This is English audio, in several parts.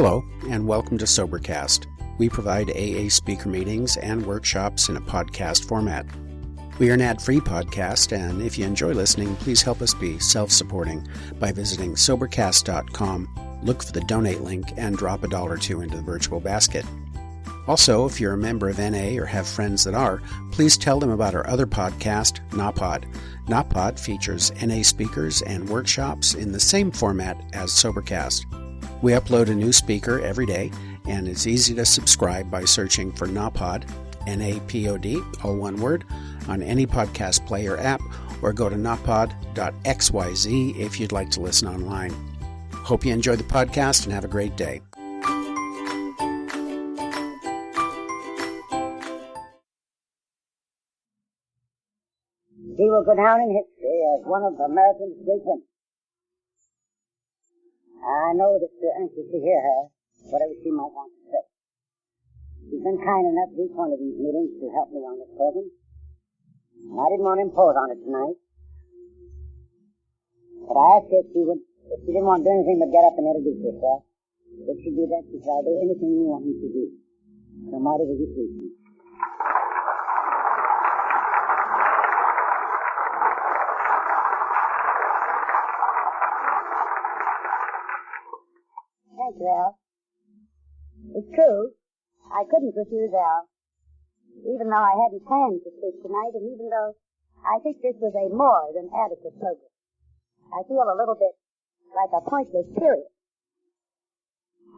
Hello, and welcome to Sobercast. We provide AA speaker meetings and workshops in a podcast format. We are an ad-free podcast, and if you enjoy listening, please help us be self-supporting by visiting Sobercast.com, look for the donate link, and drop $1 or $2 into the virtual basket. Also, if you're a member of NA or have friends that are, please tell them about our other podcast, NAPOD. NAPOD features NA speakers and workshops in the same format as Sobercast. We upload a new speaker every day, and it's easy to subscribe by searching for NAPOD, N-A-P-O-D, all one word, on any podcast player app, or go to napod.xyz if you'd like to listen online. Hope you enjoy the podcast and have a great day. She will go down in history as one of America's great women. I know that you're anxious to hear her, whatever she might want to say. She's been kind enough at each one of these meetings to help me on this program. And I didn't want to impose on her tonight. But I asked her if she didn't want to do anything but get up and introduce herself. If she do that, she said, I'll do anything you want me to do. So Marty, will you please? Thank you, Al. It's true, I couldn't refuse Al, even though I hadn't planned to speak tonight, and even though I think this was a more than adequate program. I feel a little bit like a pointless period.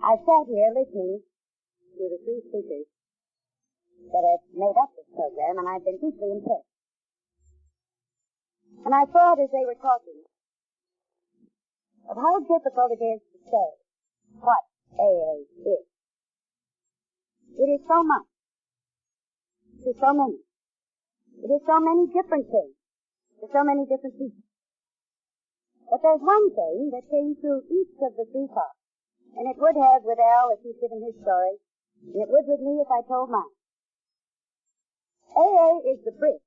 I've sat here listening to the three speakers that have made up this program, and I've been deeply impressed. And I thought as they were talking of how difficult it is to say what AA is. It is so much. To so many. It is so many different things. To so many different people. But there's one thing that came through each of the three talks. And it would have with Al if he's given his story. And it would with me if I told mine. AA is the bridge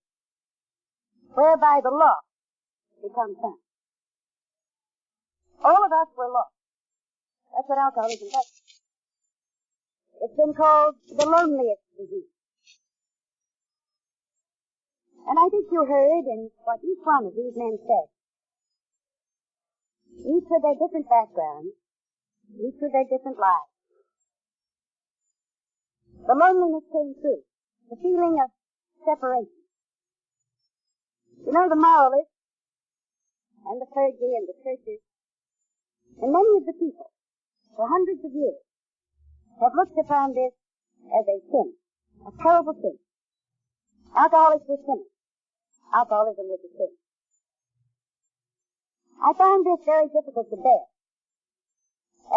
whereby the lost become found. All of us were lost. That's what alcoholism does. It's been called the loneliest disease. And I think you heard in what each one of these men said. Each with their different backgrounds, each with their different lives. The loneliness came through. The feeling of separation. You know, the moralists and the clergy and the churches and many of the people for hundreds of years, have looked upon this as a sin, a terrible sin. Alcoholics were sinners. Alcoholism was a sin. I found this very difficult to bear,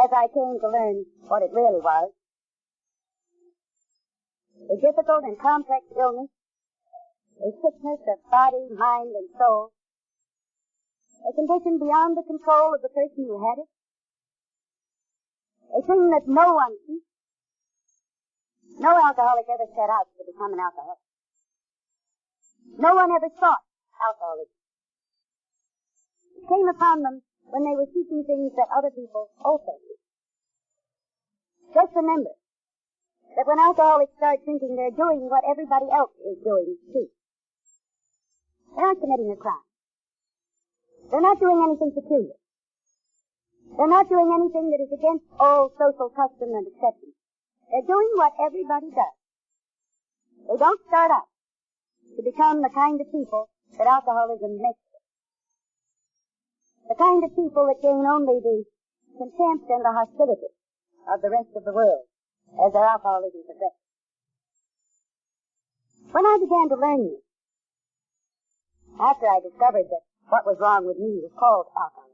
as I came to learn what it really was. A difficult and complex illness, a sickness of body, mind, and soul, a condition beyond the control of the person who had it, a thing that no one seeks. No alcoholic ever set out to become an alcoholic. No one ever sought alcoholism. It came upon them when they were seeking things that other people also seek. Just remember that when alcoholics start drinking, they're doing what everybody else is doing too. They're not committing a crime. They're not doing anything peculiar. They're not doing anything that is against all social custom and acceptance. They're doing what everybody does. They don't start out to become the kind of people that alcoholism makes them. The kind of people that gain only the contempt and the hostility of the rest of the world as their alcoholism progresses. When I began to learn this, after I discovered that what was wrong with me was called alcoholism,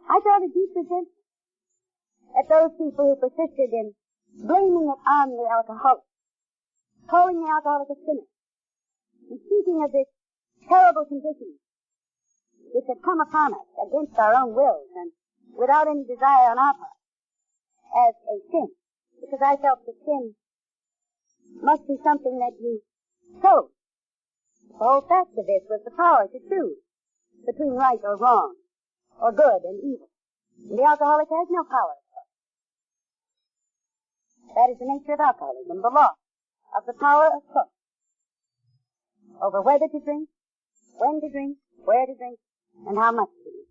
I felt a deep resentment at those people who persisted in blaming it on the alcoholic, calling the alcoholic a sinner, and speaking of this terrible condition which had come upon us against our own wills and without any desire on our part as a sin, because I felt that sin must be something that you chose. The whole fact of this was the power to choose between right or wrong, or good and evil. And the alcoholic has no power. That is the nature of alcoholism, the loss of the power of choice over whether to drink, when to drink, where to drink, and how much to drink.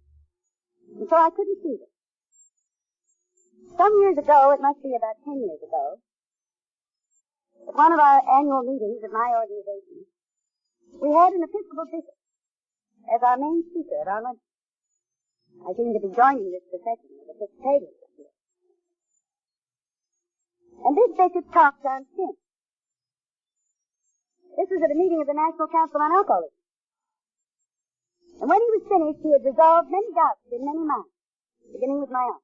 And so I couldn't see this. Some years ago, it must be about 10 years ago, at one of our annual meetings of my organization, we had an Episcopal bishop as our main speaker at our luncheon. I seem to be joining this procession of Episcopalians here. And this bishop talked on sin. This was at a meeting of the National Council on Alcoholism. And when he was finished, he had resolved many doubts in many minds, beginning with my own.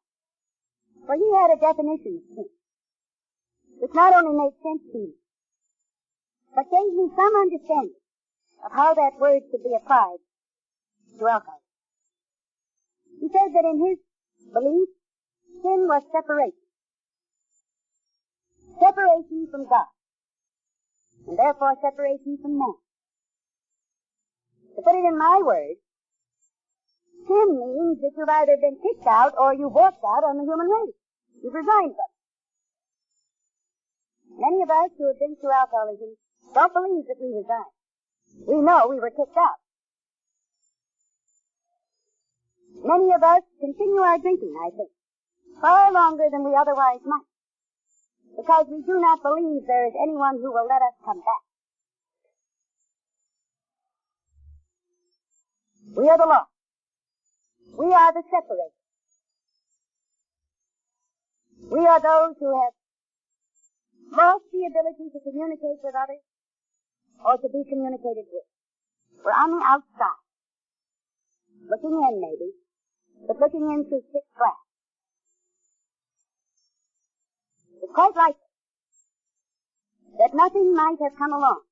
For he had a definition of sin, which not only made sense to me, but gave me some understanding of how that word could be applied to alcohol. He said that in his belief, sin was separation. Separation from God, and therefore separation from man. To put it in my words, sin means that you've either been kicked out or you've walked out on the human race. You've resigned from it. Many of us who have been through alcoholism don't believe that we resigned. We know we were kicked out. Many of us continue our drinking, I think, far longer than we otherwise might, because we do not believe there is anyone who will let us come back. We are the lost. We are the separated. We are those who have lost the ability to communicate with others or to be communicated with. We're on the outside, looking in maybe, but looking in through thick glass. It's quite likely that nothing might have come along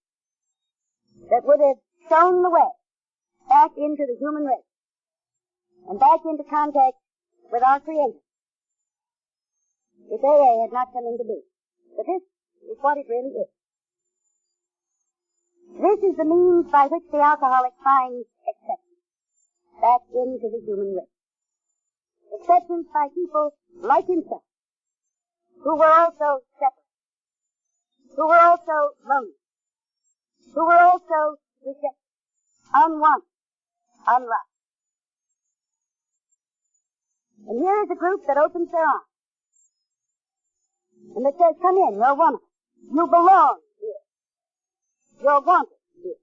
that would have shown the way back into the human race and back into contact with our Creator if AA had not come into being. But this is what it really is. This is the means by which the alcoholic finds acceptance back into the human race. Acceptance by people like himself, who were also separate, who were also lonely, who were also rejected, unwanted, unloved. And here is a group that opens their arms and that says, come in, you're one of us. You belong here. You're wanted here.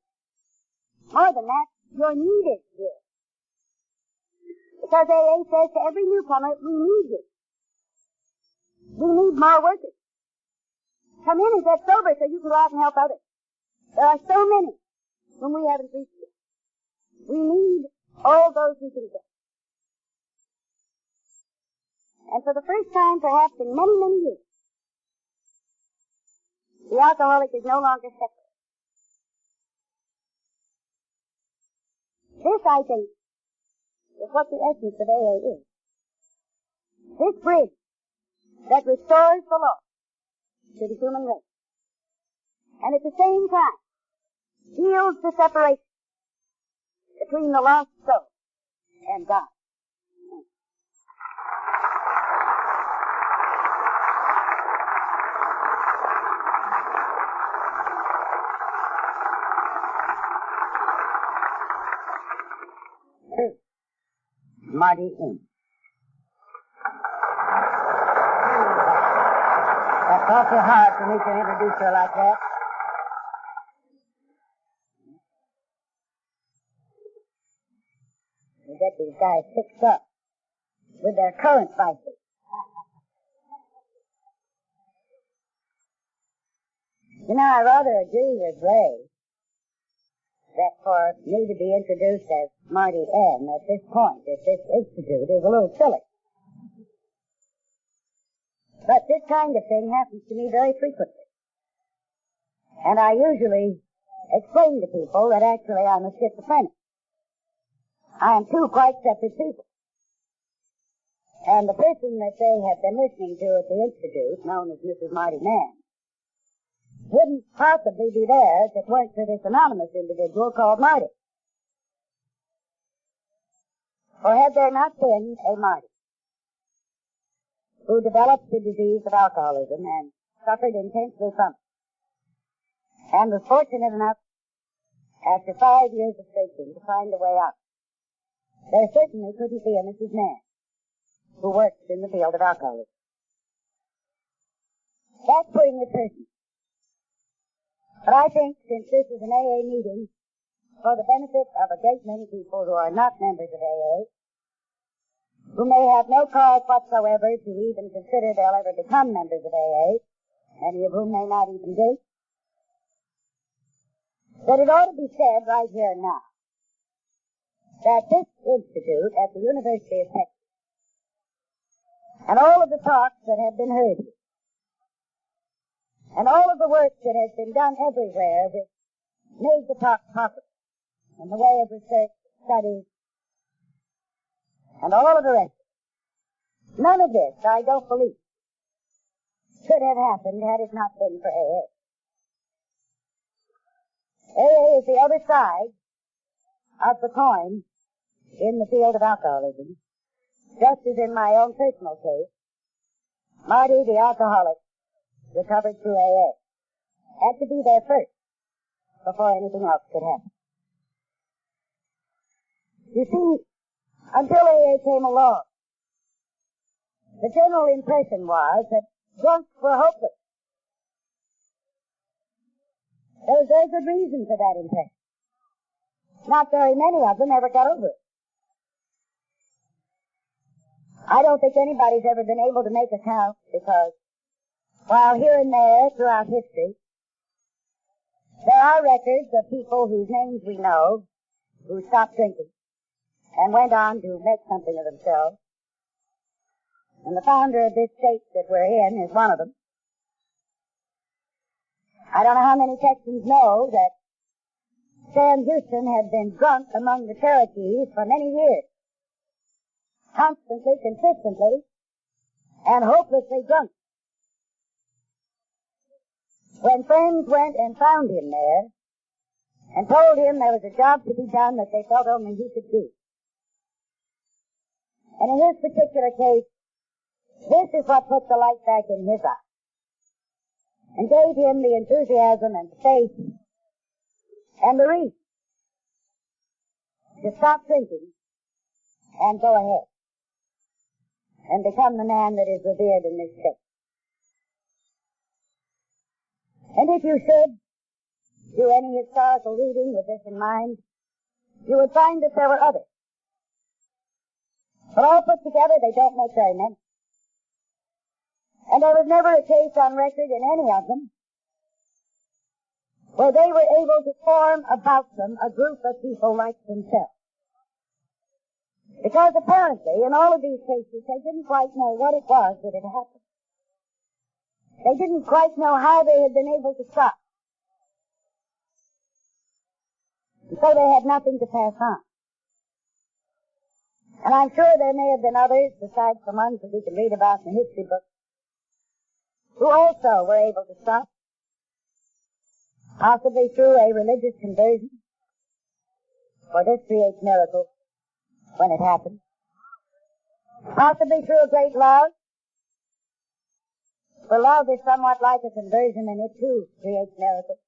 More than that, you're needed here. Because AA says to every newcomer, we need you. We need more workers. Come in and get sober so you can go out and help others. There are so many whom we haven't reached yet. We need all those who can get. And for the first time, perhaps in many, many years, the alcoholic is no longer separate. This, I think, is what the essence of AA is. This bridge that restores the law to the human race, and at the same time heals the separation between the lost soul and God. Marty M. That's awfully hard for me to introduce her like that. We get these guys fixed up with their current vices. You know, I rather agree with Ray that for me to be introduced as Marty M at this point, at this institute, is a little silly. But this kind of thing happens to me very frequently. And I usually explain to people that actually I'm a schizophrenic. I am two quite separate people. And the person that they have been listening to at the institute, known as Mrs. Marty M, wouldn't possibly be there if it weren't for this anonymous individual called Marty. Or had there not been a Marty who developed the disease of alcoholism and suffered intensely from it, and was fortunate enough, after 5 years of searching, to find a way out. There certainly couldn't be a Mrs. Mann who works in the field of alcoholism. That's putting it personally. But I think, since this is an AA meeting for the benefit of a great many people who are not members of AA, who may have no cause whatsoever to even consider they'll ever become members of AA, many of whom may not even drink, that it ought to be said right here and now that this institute at the University of Texas, and all of the talks that have been heard here, and all of the work that has been done everywhere which made the talk possible, in the way of research, studies, and all of the rest, none of this, I don't believe, could have happened had it not been for AA. AA is the other side of the coin in the field of alcoholism, just as in my own personal case, Marty, the alcoholic, recovered through AA, had to be there first before anything else could happen. You see, until AA came along, the general impression was that drunks were hopeless. There was very good reason for that impression. Not very many of them ever got over it. I don't think anybody's ever been able to make a count, because while here and there throughout history, there are records of people whose names we know who stopped drinking and went on to make something of themselves. And the founder of this state that we're in is one of them. I don't know how many Texans know that Sam Houston had been drunk among the Cherokees for many years. Constantly, consistently, and hopelessly drunk. When friends went and found him there and told him there was a job to be done that they felt only he could do. And in his particular case, this is what put the light back in his eye and gave him the enthusiasm and faith and the reason to stop drinking and go ahead and become the man that is revered in this state. And if you should do any historical reading with this in mind, you would find that there were others. But all put together, they don't make very many. And there was never a case on record in any of them where they were able to form about them a group of people like themselves. Because apparently, in all of these cases, they didn't quite know what it was that had happened. They didn't quite know how they had been able to stop. And so they had nothing to pass on. And I'm sure there may have been others, besides the ones that we can read about in the history books, who also were able to stop, possibly through a religious conversion, for this creates miracles when it happens, possibly through a great love, for love is somewhat like a conversion, and it too creates miracles,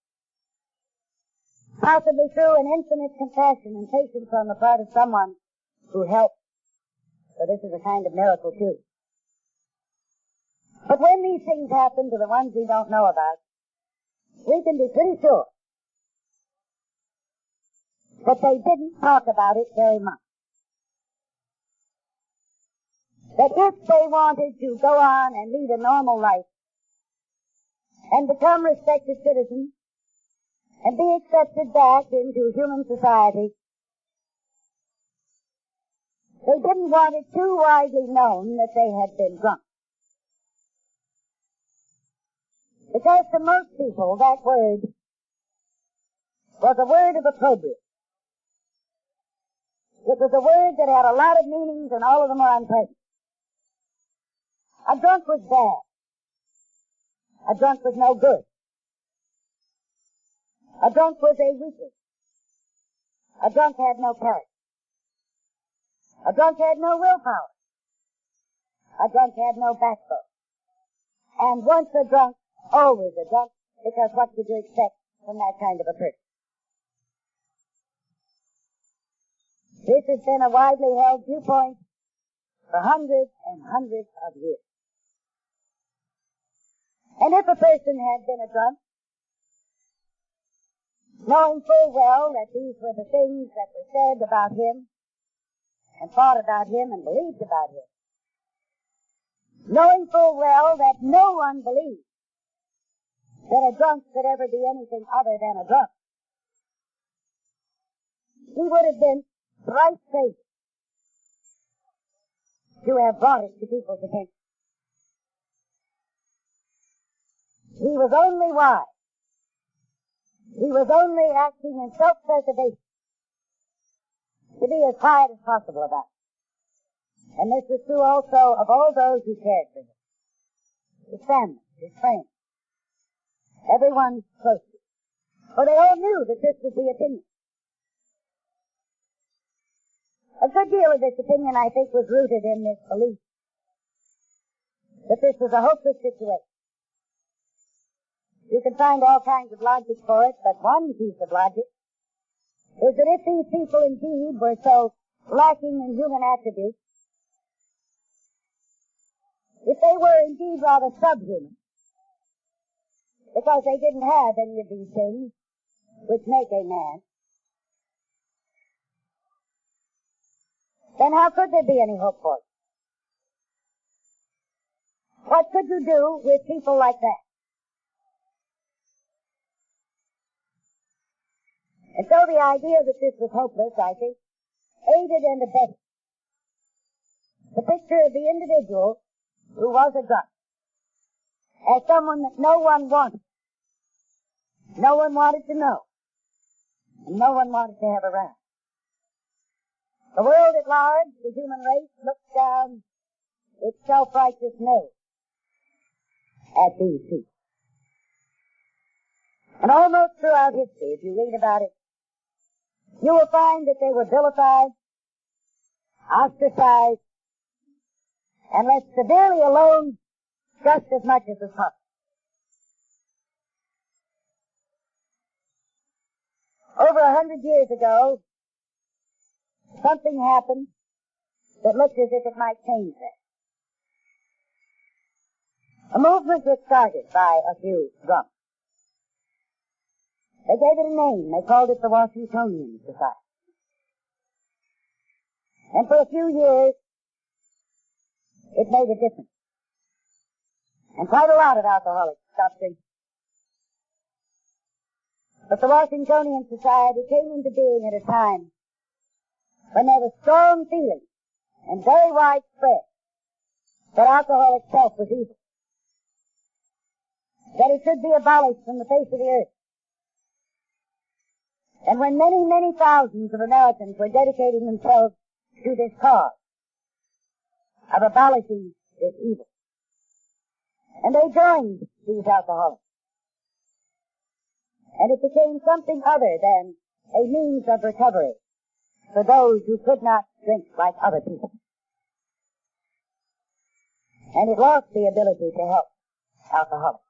possibly through an infinite compassion and patience on the part of someone who helps, for this is a kind of miracle too. But when these things happen to the ones we don't know about, we can be pretty sure that they didn't talk about it very much. That if they wanted to go on and lead a normal life and become respected citizens and be accepted back into human society, they didn't want it too widely known that they had been drunk. Because to most people, that word was a word of opprobrium. It was a word that had a lot of meanings, and all of them were unpleasant. A drunk was bad. A drunk was no good. A drunk was a weakling. A drunk had no character. A drunk had no willpower. A drunk had no backbone. And once a drunk, always a drunk, because what could you expect from that kind of a person? This has been a widely held viewpoint for hundreds and hundreds of years. And if a person had been a drunk, knowing full well that these were the things that were said about him, and thought about him, and believed about him, knowing full well that no one believed that a drunk could ever be anything other than a drunk, he would have been thrice crazy to have brought it to people's attention. He was only wise. He was only acting in self-preservation to be as quiet as possible about it. And this was true also of all those who cared for him. His family, his friends, everyone close to him. For they all knew that this was the opinion. A good deal of this opinion, I think, was rooted in this belief that this was a hopeless situation. You can find all kinds of logic for it, but one piece of logic is that if these people indeed were so lacking in human attributes, if they were indeed rather subhuman, because they didn't have any of these things which make a man, then how could there be any hope for it? What could you do with people like that? And so the idea that this was hopeless, I think, aided and abetted the picture of the individual who was a drunk as someone that no one wanted. No one wanted to know. And no one wanted to have around. The world at large, the human race, looks down its self-righteous nose at these people. And almost throughout history, if you read about it, you will find that they were vilified, ostracized, and left severely alone just as much as was possible. Over 100 years ago, something happened that looked as if it might change that. A movement was started by a few drunks. They gave it a name. They called it the Washingtonian Society. And for a few years, it made a difference. And quite a lot of alcoholics stopped drinking. But the Washingtonian Society came into being at a time when there was strong feeling and very widespread that alcohol itself was evil, that it should be abolished from the face of the earth. And when many, many thousands of Americans were dedicating themselves to this cause of abolishing this evil, and they joined these alcoholics, and it became something other than a means of recovery for those who could not drink like other people. And it lost the ability to help alcoholics.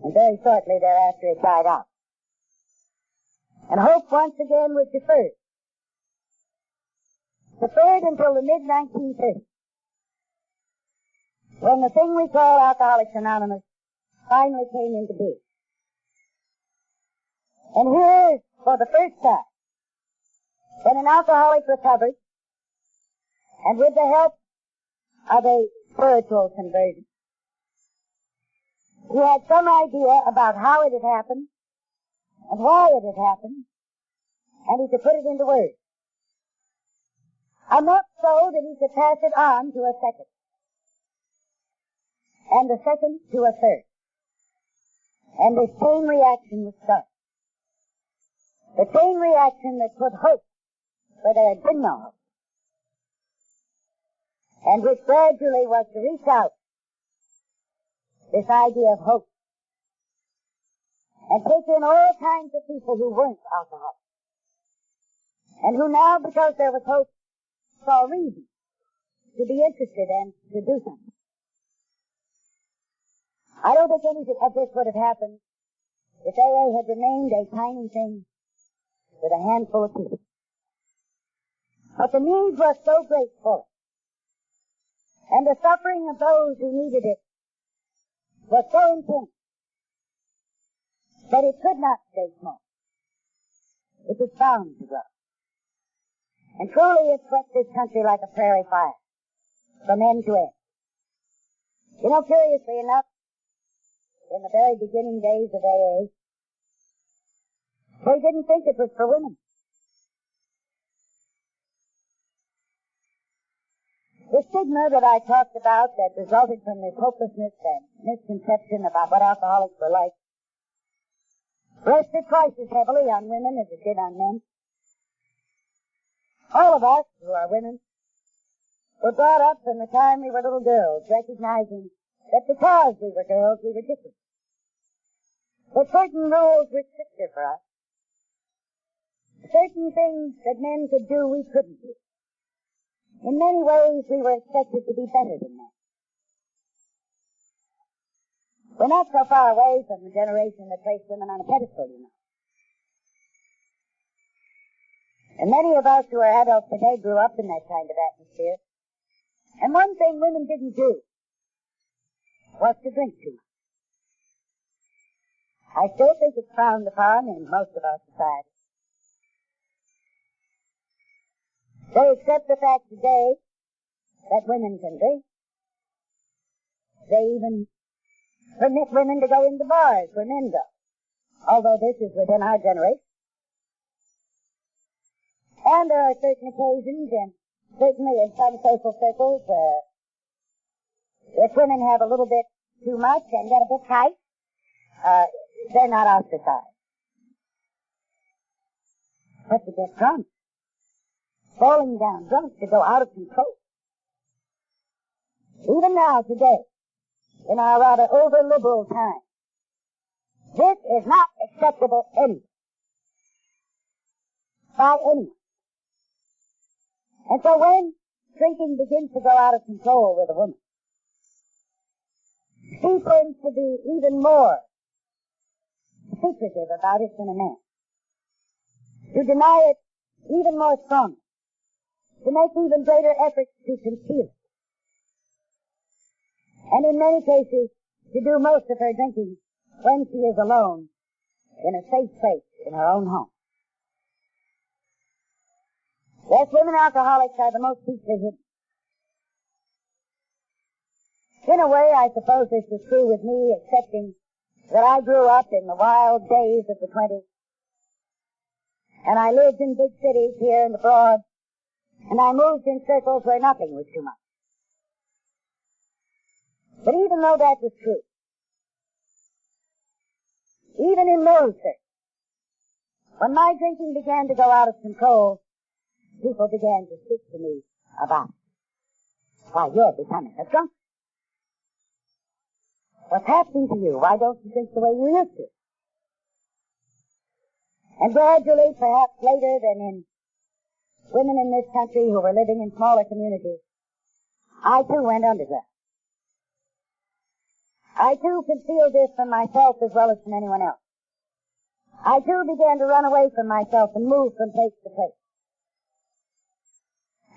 And very shortly thereafter it died out. And hope once again was deferred. Deferred until the mid-1930s, when the thing we call Alcoholics Anonymous finally came into being. And here, for the first time, when an alcoholic recovered, and with the help of a spiritual conversion, he had some idea about how it had happened, and why it had happened, and he could put it into words. Enough so that he could pass it on to a second, and the second to a third. And this chain reaction was started. The chain reaction that put hope where there had been no hope, and which gradually was to reach out this idea of hope and take in all kinds of people who weren't alcoholics, and who now, because there was hope, saw reason to be interested and to do something. I don't think anything of this would have happened if AA had remained a tiny thing with a handful of people. But the need was so great for it, and the suffering of those who needed it was so intense that it could not stay small. It was bound to grow. And truly it swept this country like a prairie fire, from end to end. You know, curiously enough, in the very beginning days of AA, they didn't think it was for women. The stigma that I talked about that resulted from this hopelessness and misconception about what alcoholics were like rested twice as heavily on women as it did on men. All of us, who are women, were brought up from the time we were little girls, recognizing that because we were girls, we were different. That certain rules were stricter for us. Certain things that men could do, we couldn't do. In many ways, we were expected to be better than men. We're not so far away from the generation that placed women on a pedestal, you know. And many of us who are adults today grew up in that kind of atmosphere. And one thing women didn't do was to drink too much. I still think it's frowned upon in most of our society. They accept the fact today that women can drink. They even permit women to go into bars where men go, although this is within our generation. And there are certain occasions, and certainly in some social circles, where if women have a little bit too much and get a bit tight, they're not ostracized. But to get drunk, falling down drunk, to go out of control. Even now, today, in our rather over-liberal time, this is not acceptable anywhere, by anyone. And so when drinking begins to go out of control with a woman, she tends to be even more secretive about it than a man. To deny it even more strongly. To make even greater efforts to conceal it. And in many cases, to do most of her drinking when she is alone in a safe place in her own home. Yes, women alcoholics are the most deeply hidden. In a way, I suppose this was true with me, excepting that I grew up in the wild days of the 20s. And I lived in big cities here and abroad. And I moved in circles where nothing was too much. But even though that was true, even in those circles, when my drinking began to go out of control, people began to speak to me about it. Why, you're becoming a drunkard. What's happening to you? Why don't you drink the way you used to? And gradually, perhaps later than in women in this country who were living in smaller communities, I too went underground. I too concealed this from myself as well as from anyone else. I too began to run away from myself and move from place to place.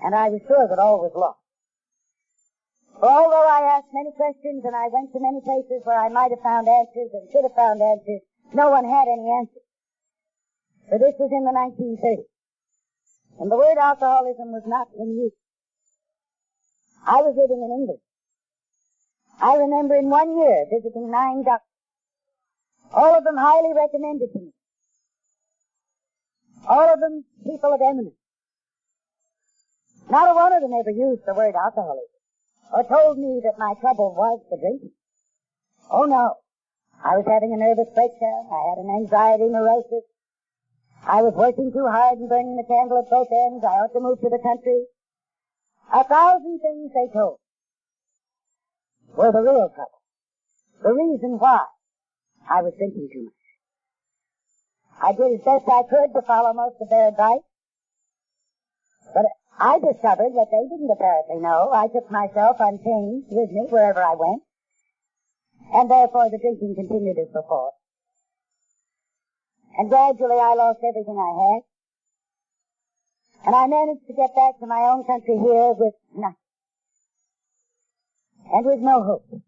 And I was sure that all was lost. For although I asked many questions and I went to many places where I might have found answers and should have found answers, no one had any answers. For this was in the 1930s. And the word alcoholism was not in use. I was living in England. I remember in 1 year visiting 9 doctors. All of them highly recommended to me. All of them people of eminence. Not a one of them ever used the word alcoholism or told me that my trouble was the drinking. Oh no. I was having a nervous breakdown. I had an anxiety neurosis. I was working too hard and burning the candle at both ends. I ought to move to the country. 1,000 things they told were the real trouble. The reason why I was drinking too much. I did as best I could to follow most of their advice. But I discovered what they didn't apparently know. I took myself unchanged with me wherever I went. and therefore the drinking continued as before. And gradually I lost everything I had, and I managed to get back to my own country here with nothing, and with no hope,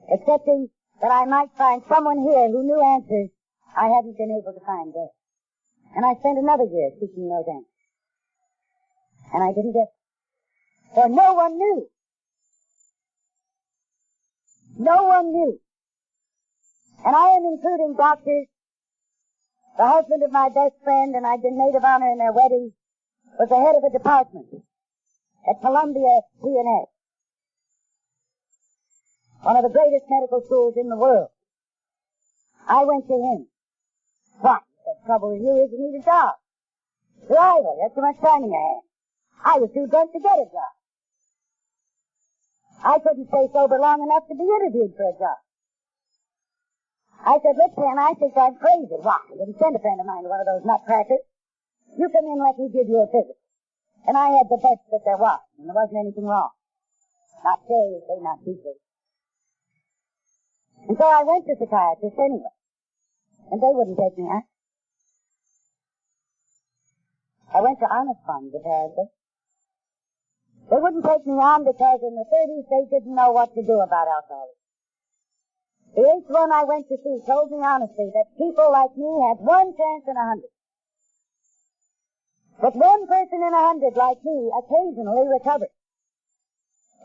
excepting that I might find someone here who knew answers I hadn't been able to find there. And I spent another year seeking those answers. And I didn't get them. For no one knew. No one knew. And I am including doctors. The husband of my best friend, and I'd been maid of honor in their wedding, was the head of a department at Columbia P&S, one of the greatest medical schools in the world. I went to him. What? The trouble with you is you need a job. Rival, you have too much time in your hands. I was too drunk to get a job. I couldn't stay sober long enough to be interviewed for a job. I said, look, Ken, I think I'm crazy. Why? I didn't send a friend of mine to one of those nutcrackers. You come in, let me give you a visit. And I had the best that there was, and there wasn't anything wrong. Not seriously, not deeply. And so I went to psychiatrists anyway. And they wouldn't take me out. I went to honest funds, apparently. They wouldn't take me on because in the 30s they didn't know what to do about alcoholism. The eighth one I went to see told me honestly that people like me had one chance in 100. But one person in 100 like me occasionally recovered.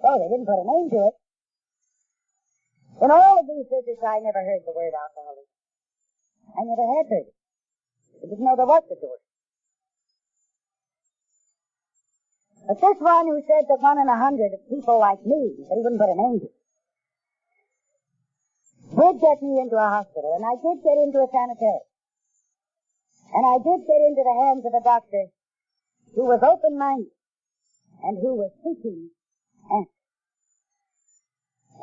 Oh, they didn't put a name to it. In all of these visits I never heard the word alcoholism. I never had heard it. I didn't know there was such a word. But this one who said that 1 in 100 of people like me, but he wouldn't put a name to it, did get me into a hospital, and I did get into a sanitarium. And I did get into the hands of a doctor who was open-minded and who was seeking answers.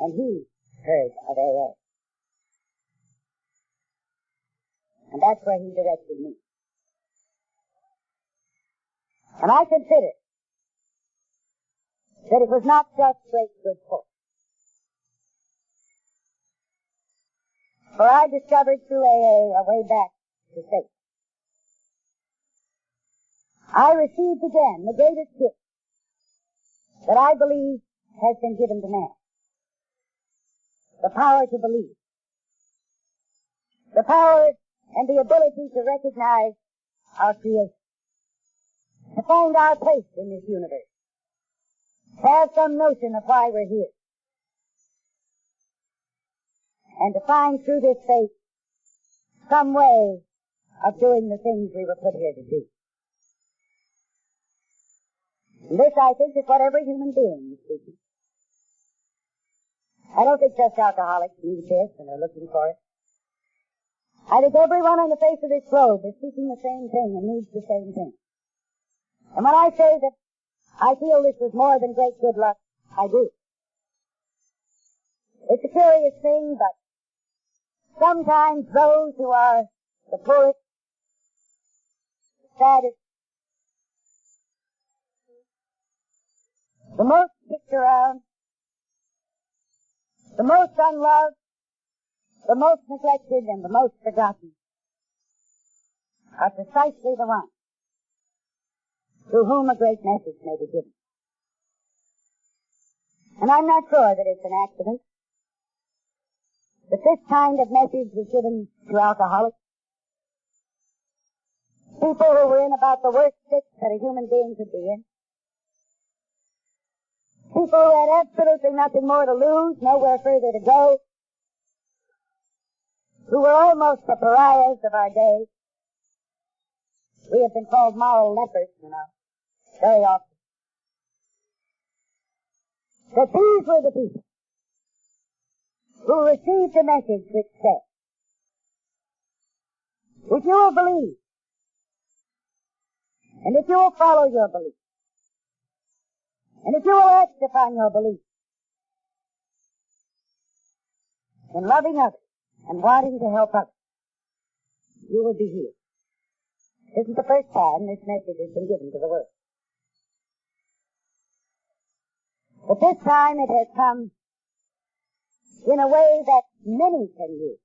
And he heard of AA. And that's where he directed me. And I consider that it was not just great good fortune. For I discovered through AA a way back to faith. I received again the greatest gift that I believe has been given to man. The power to believe. The power and the ability to recognize our creation. To find our place in this universe. To have some notion of why we're here. And to find through this faith some way of doing the things we were put here to do. And this, I think, is what every human being is seeking. I don't think just alcoholics need this and are looking for it. I think everyone on the face of this globe is seeking the same thing and needs the same thing. And when I say that I feel this was more than great good luck, I do. It's a curious thing, but sometimes those who are the poorest, the saddest, the most kicked around, the most unloved, the most neglected, and the most forgotten are precisely the ones through whom a great message may be given. And I'm not sure that it's an accident that this kind of message was given to alcoholics. People who were in about the worst fix that a human being could be in. People who had absolutely nothing more to lose, nowhere further to go. Who were almost the pariahs of our day. We have been called moral lepers, very often. That these were the people who received a message which said, if you will believe, and if you will follow your belief, and if you will act upon your belief, in loving others and wanting to help others, you will be healed. This isn't the first time this message has been given to the world. But this time it has come in a way that many can use.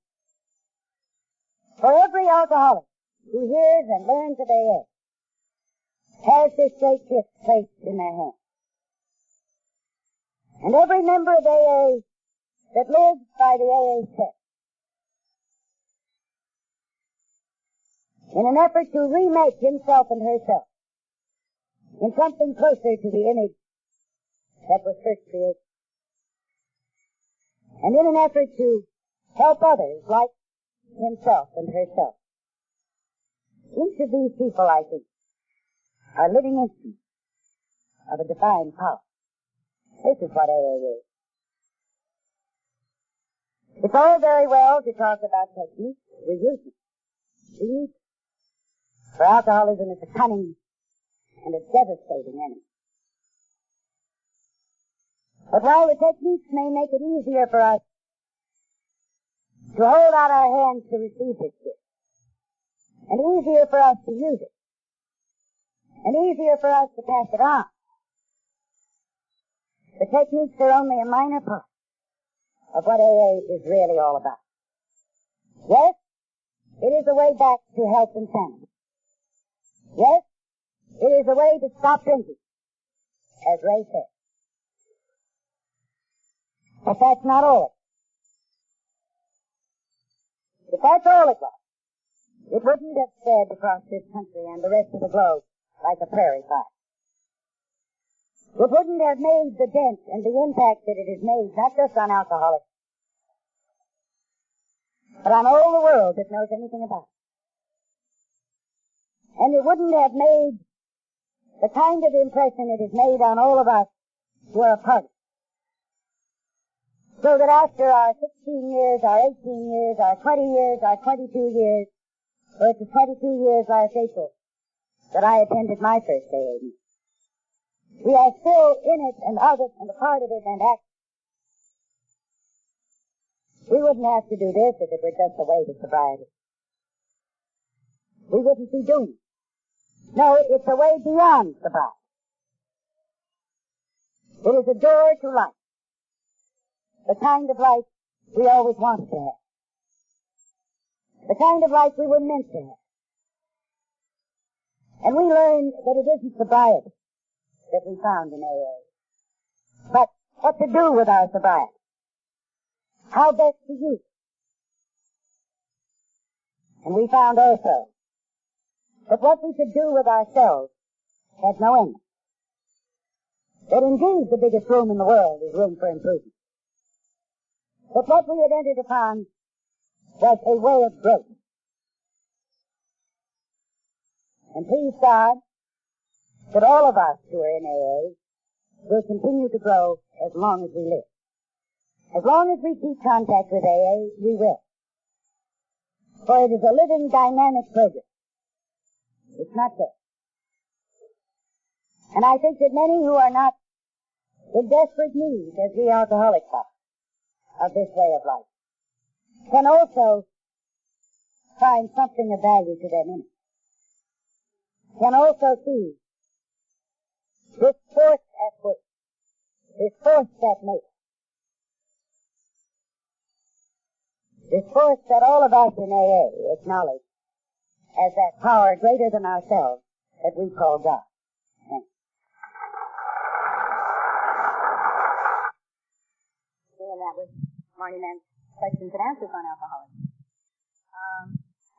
For every alcoholic who hears and learns of AA has this great gift placed in their hands. And every member of AA that lives by the AA test, in an effort to remake himself and herself in something closer to the image that was first created, and in an effort to help others like himself and herself. Each of these people, I think, are living instruments of a divine power. This is what AA is. It's all very well to talk about techniques. We use them. We need them. For alcoholism is a cunning and a devastating enemy. But while the techniques may make it easier for us to hold out our hands to receive this gift, and easier for us to use it, and easier for us to pass it on, the techniques are only a minor part of what AA is really all about. Yes, it is a way back to health and sanity. Yes, it is a way to stop drinking, as Ray said. But that's not all it is. If that's all it was, it wouldn't have spread across this country and the rest of the globe like a prairie fire. It wouldn't have made the dent and the impact that it has made, not just on alcoholics, but on all the world that knows anything about it. And it wouldn't have made the kind of impression it has made on all of us who are a part of it. So that after our 16 years, our 18 years, our 20 years, our 22 years, or it was 22 years last April that I attended my first AA meeting, we are still in it and of it and a part of it and act. We wouldn't have to do this if it were just a way to sobriety. We wouldn't be doing it. No, it's a way beyond sobriety. It is a door to life. The kind of life we always wanted to have. The kind of life we were meant to have. And we learned that it isn't sobriety that we found in AA, but what to do with our sobriety. How best to use it. And we found also that what we could do with ourselves had no end. That indeed the biggest room in the world is room for improvement. But what we had entered upon was a way of growth. And please God that all of us who are in AA will continue to grow as long as we live. As long as we keep contact with AA, we will. For it is a living, dynamic program. It's not dead. And I think that many who are not in desperate need, as we alcoholics are, of this way of life, can also find something of value to them in it. Can also see this force at work, this force that makes, this force that all of us in AA acknowledge as that power greater than ourselves that we call God. Thanks. And that was Marty M's questions and answers on alcoholism.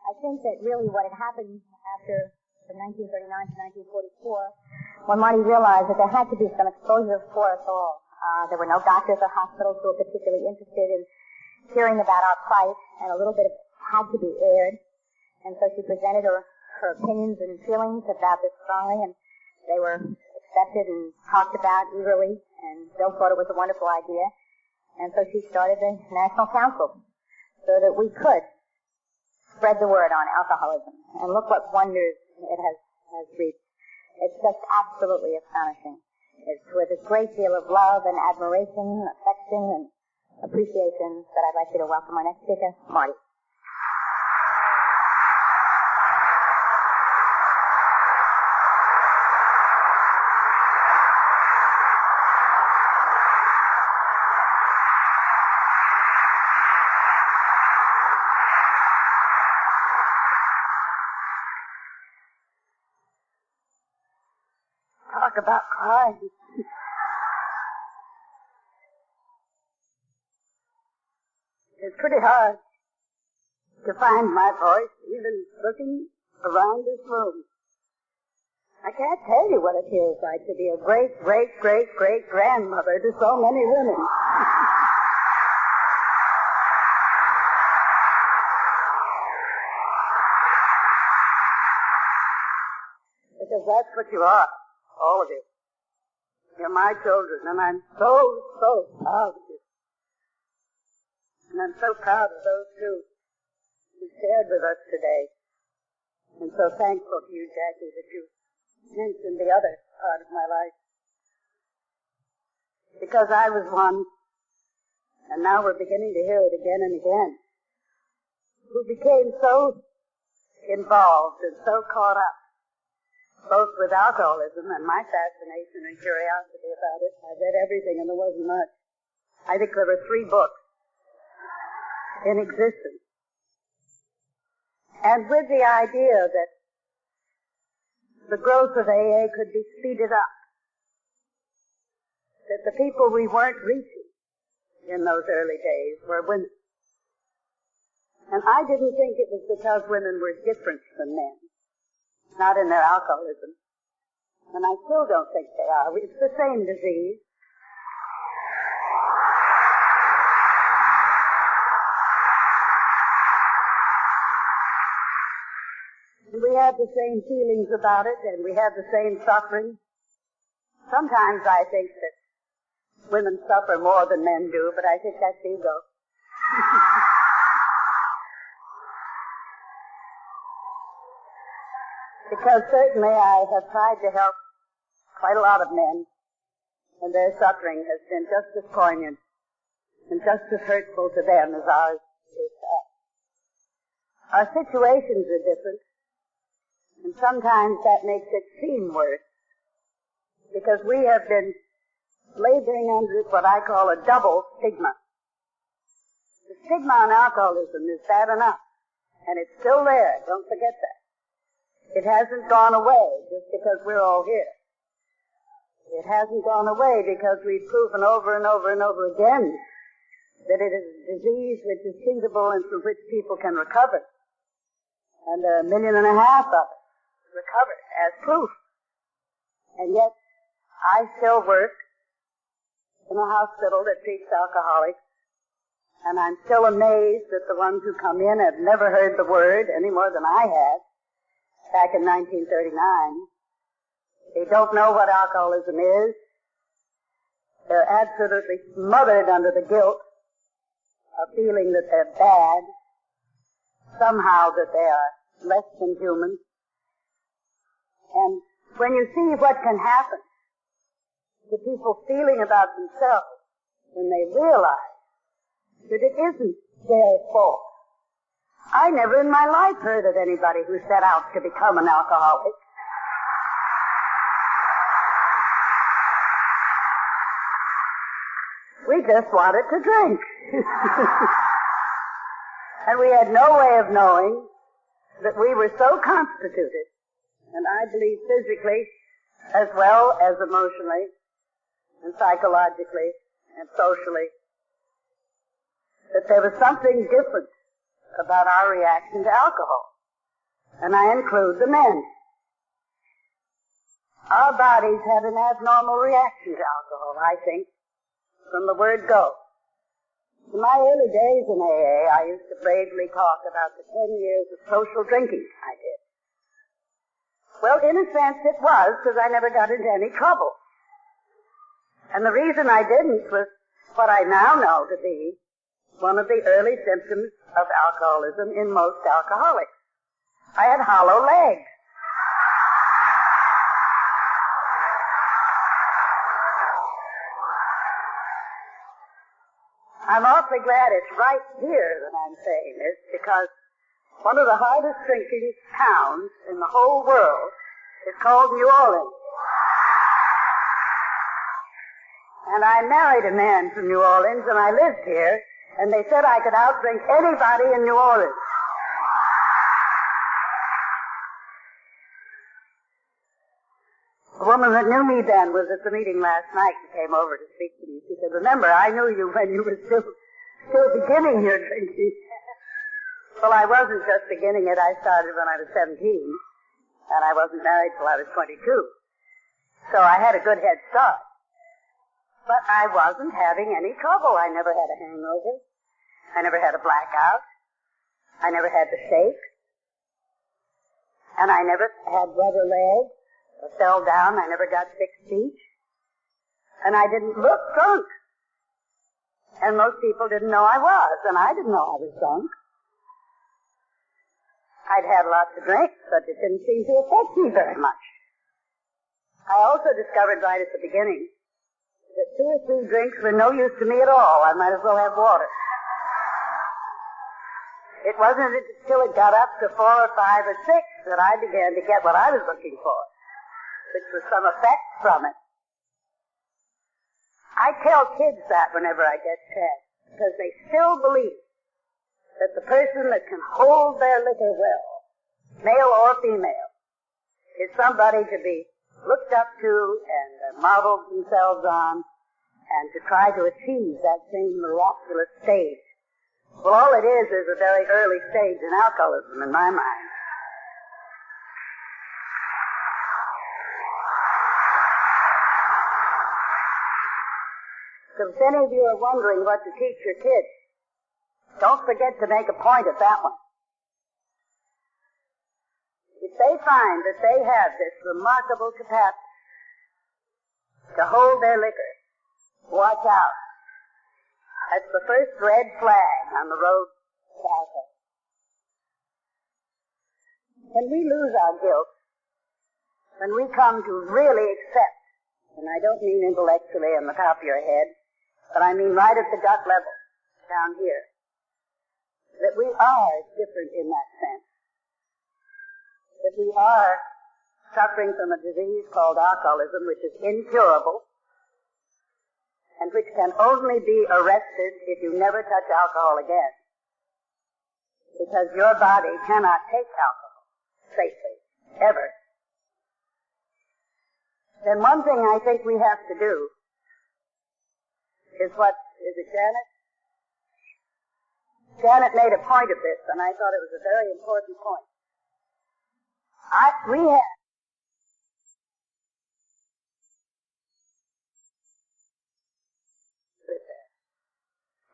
I think that really what had happened after from 1939 to 1944, when Marty realized that there had to be some exposure for us all. There were no doctors or hospitals who were particularly interested in hearing about our plight, and a little bit of it had to be aired. And so she presented her opinions and feelings about this strongly, and they were accepted and talked about eagerly, and Bill thought it was a wonderful idea. And so she started the National Council so that we could spread the word on alcoholism. And look what wonders it has reached. It's just absolutely astonishing. It's with a great deal of love and admiration, affection, and appreciation that I'd like you to welcome our next speaker, Marty. talk about crying. It's pretty hard to find my voice, even looking around this room. I can't tell you what it feels like to be a great-great-great-great-grandmother to so many women. Because that's what you are, all of you. You're my children, and I'm so proud of you. And I'm so proud of those two who shared with us today. And so thankful to you, Jackie, that you mentioned the other part of my life. Because I was one, and now we're beginning to hear it again and again, who became so involved and so caught up, both with alcoholism and my fascination and curiosity about it. I read everything and there wasn't much. I think there were 3 books in existence. And with the idea that the growth of AA could be speeded up, that the people we weren't reaching in those early days were women. And I didn't think it was because women were different from men, not in their alcoholism. And I still don't think they are. It's the same disease. We have the same feelings about it, and we have the same suffering. Sometimes I think that women suffer more than men do, but I think that's ego. Because certainly I have tried to help quite a lot of men, and their suffering has been just as poignant and just as hurtful to them as ours is to us. Our situations are different, and sometimes that makes it seem worse, because we have been laboring under what I call a double stigma. The stigma on alcoholism is bad enough, and it's still there, don't forget that. It hasn't gone away just because we're all here. It hasn't gone away because we've proven over and over and over again that it is a disease which is treatable and from which people can recover. And there are 1.5 million of us recovered as proof. And yet, I still work in a hospital that treats alcoholics, and I'm still amazed that the ones who come in have never heard the word any more than I had back in 1939. They don't know what alcoholism is. They're absolutely smothered under the guilt of feeling that they're bad, somehow that they are less than human. And when you see what can happen to people feeling about themselves when they realize that it isn't their fault. I never in my life heard of anybody who set out to become an alcoholic. We just wanted to drink. And we had no way of knowing that we were so constituted, and I believe physically as well as emotionally and psychologically and socially, that there was something different about our reaction to alcohol. And I include the men. Our bodies had an abnormal reaction to alcohol, I think, from the word go. In my early days in AA, I used to bravely talk about the 10 years of social drinking I did. Well, in a sense it was, because I never got into any trouble. And the reason I didn't was what I now know to be one of the early symptoms of alcoholism in most alcoholics. I had hollow legs. I'm awfully glad it's right here that I'm saying this, because one of the hardest drinking towns in the whole world is called New Orleans. And I married a man from New Orleans, and I lived here, and they said I could outdrink anybody in New Orleans. A woman woman that knew me then was at the meeting last night and came over to speak to me. She said, remember, I knew you when you were still beginning your drinking. Well, I wasn't just beginning it. I started when I was 17, and I wasn't married till I was 22. So I had a good head start. But I wasn't having any trouble. I never had a hangover. I never had a blackout. I never had the shake. And I never had rubber legs or fell down. I never got sick speech. And I didn't look drunk. And most people didn't know I was, and I didn't know I was drunk. I'd had lots of drinks, but it didn't seem to affect me very much. I also discovered right at the beginning that 2 or 3 drinks were no use to me at all. I might as well have water. It wasn't until it got up to 4 or 5 or 6 that I began to get what I was looking for, which was some effect from it. I tell kids that whenever I get chance, because they still believe that the person that can hold their liquor well, male or female, is somebody to be looked up to and modeled themselves on, and to try to achieve that same miraculous stage. Well, all it is a very early stage in alcoholism, in my mind. So if any of you are wondering what to teach your kids, don't forget to make a point of that one. If they find that they have this remarkable capacity to hold their liquor, watch out. That's the first red flag on the road to alcohol. When we lose our guilt, when we come to really accept, and I don't mean intellectually on the top of your head, but I mean right at the gut level, down here, that we are different in that sense. That we are suffering from a disease called alcoholism, which is incurable, and which can only be arrested if you never touch alcohol again. Because your body cannot take alcohol safely, ever. Then one thing I think we have to do is is it Janet? Janet made a point of this, and I thought it was a very important point. We have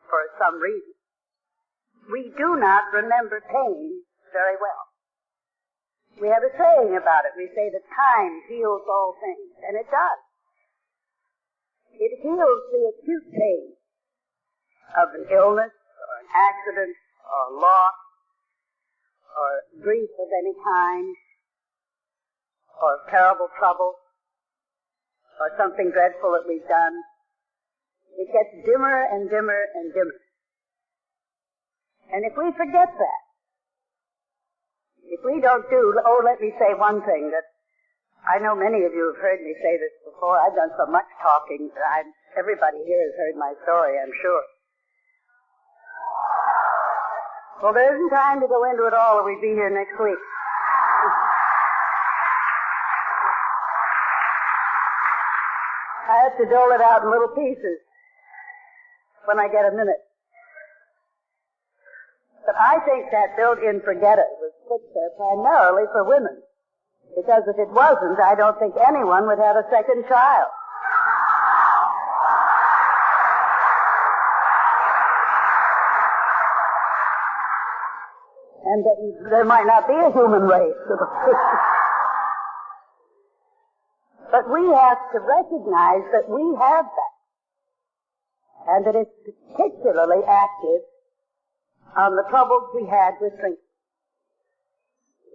for some reason. We do not remember pain very well. We have a saying about it. We say that time heals all things, and it does. It heals the acute pain of an illness, or an accident, or loss, or grief of any kind, or terrible trouble, or something dreadful that we've done. It gets dimmer and dimmer and dimmer. And if we forget that, if we don't let me say one thing that I know many of you have heard me say this before. I've done so much talking. Everybody here has heard my story, I'm sure. Well, there isn't time to go into it all, or we'd be here next week. I have to dole it out in little pieces when I get a minute. But I think that built-in forgetter was put there primarily for women. Because if it wasn't, I don't think anyone would have a second child. And there might not be a human race. But we have to recognize that we have that. And that it's particularly active on the troubles we had with drinking.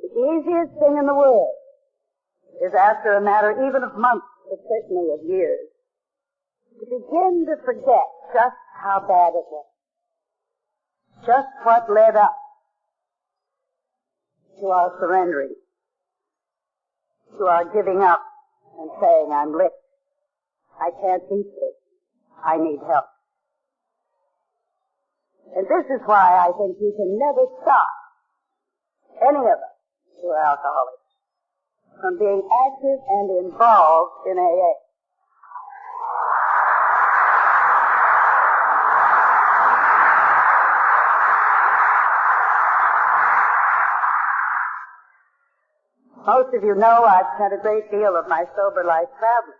The easiest thing in the world is, after a matter even of months, but certainly of years, to begin to forget just how bad it was. Just what led up to our surrendering, to our giving up and saying, I'm licked. I can't beat this. I need help. And this is why I think we can never stop, any of us who are alcoholics, from being active and involved in AA. Most of you know I've spent a great deal of my sober life traveling.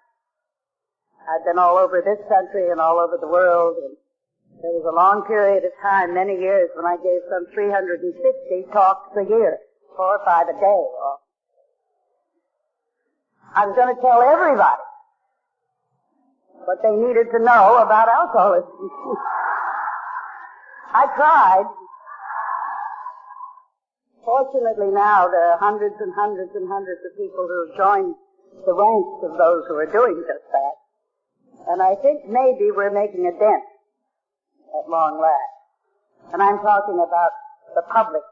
I've been all over this country and all over the world, and there was a long period of time, many years, when I gave some 360 talks a year, 4 or 5 a day. I was going to tell everybody what they needed to know about alcoholism. I tried. Fortunately now there are hundreds and hundreds and hundreds of people who have joined the ranks of those who are doing just that. And I think maybe we're making a dent at long last. And I'm talking about the public.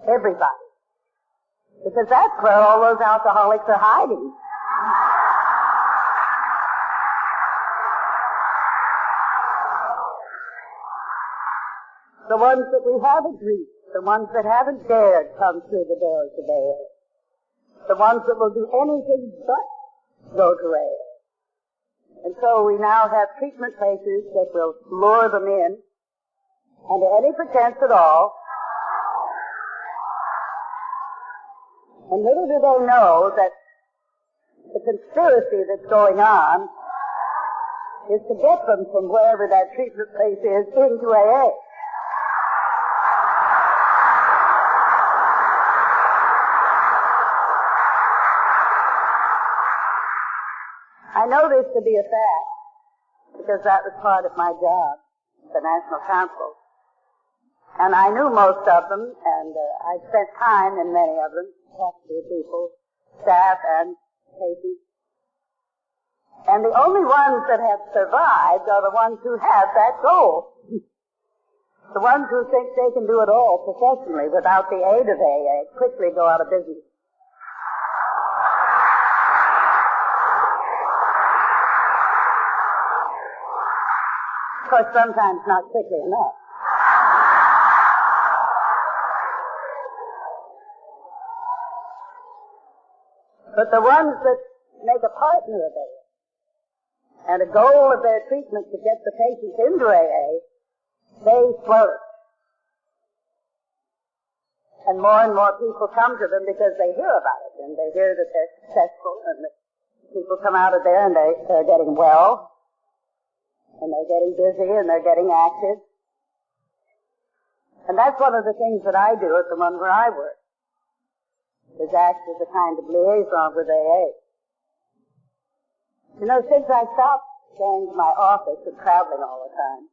Everybody. Because that's where all those alcoholics are hiding. The ones that we haven't reached. The ones that haven't dared come through the doors of AA. The ones that will do anything but go to AA. And so we now have treatment places that will lure them in under any pretense at all. And little do they know that the conspiracy that's going on is to get them from wherever that treatment place is into AA. I know this to be a fact because that was part of my job, the National Council. And I knew most of them, and I spent time in many of them, talking to people, staff and patients. And the only ones that have survived are the ones who have that goal. The ones who think they can do it all professionally without the aid of AA quickly go out of business. Of course, sometimes not quickly enough. But the ones that make a partner of AA and a goal of their treatment to get the patients into AA, they flourish. And more people come to them because they hear about it, and they hear that they're successful, and that people come out of there and they're getting well, and they're getting busy, and they're getting active. And that's one of the things that I do at the one where I work, is act as a kind of liaison with AA. You know, since I stopped going to my office and traveling all the time,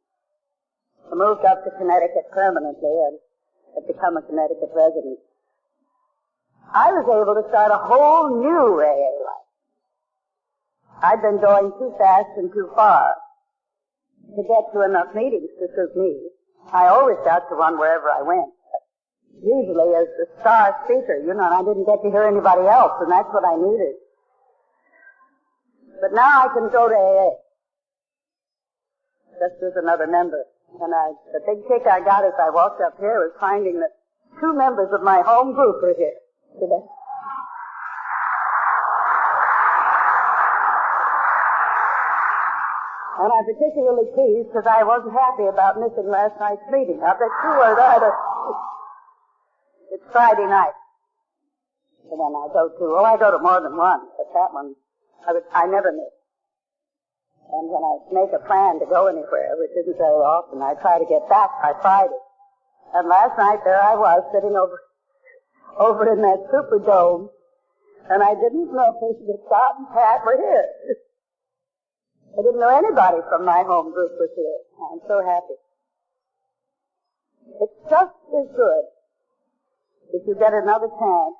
I moved up to Connecticut permanently and have become a Connecticut resident. I was able to start a whole new AA life. I'd been going too fast and too far to get to enough meetings to suit me. I always got to one wherever I went. Usually as the star speaker, you know, and I didn't get to hear anybody else, and that's what I needed. But now I can go to AA, just as another member. And the big kick I got as I walked up here was finding that 2 members of my home group are here today. And I'm particularly pleased because I wasn't happy about missing last night's meeting. I bet you were there. It's Friday night, the one I go to. Oh, I go to more than one, but that one I never miss. And when I make a plan to go anywhere, which isn't very often, I try to get back by Friday. And last night there I was sitting over in that Superdome, and I didn't know if the Scott and Pat were here. I didn't know anybody from my home group was here. I'm so happy. It's just as good if you get another chance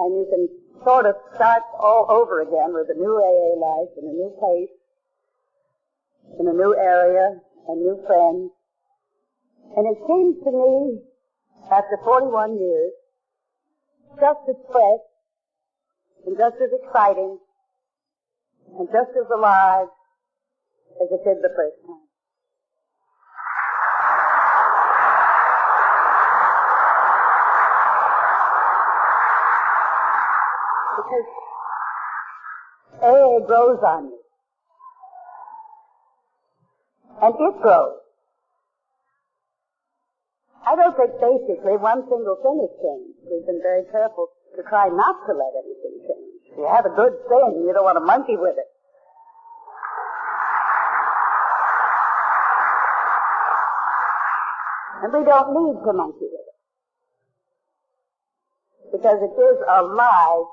and you can sort of start all over again with a new AA life in a new place, in a new area, and new friends. And it seems to me, after 41 years, just as fresh and just as exciting and just as alive as it did the first time. Because AA grows on you. And it grows. I don't think basically one single thing has changed. We've been very careful to try not to let anything change. If you have a good thing, you don't want to monkey with it. And we don't need to monkey with it. Because it is a live,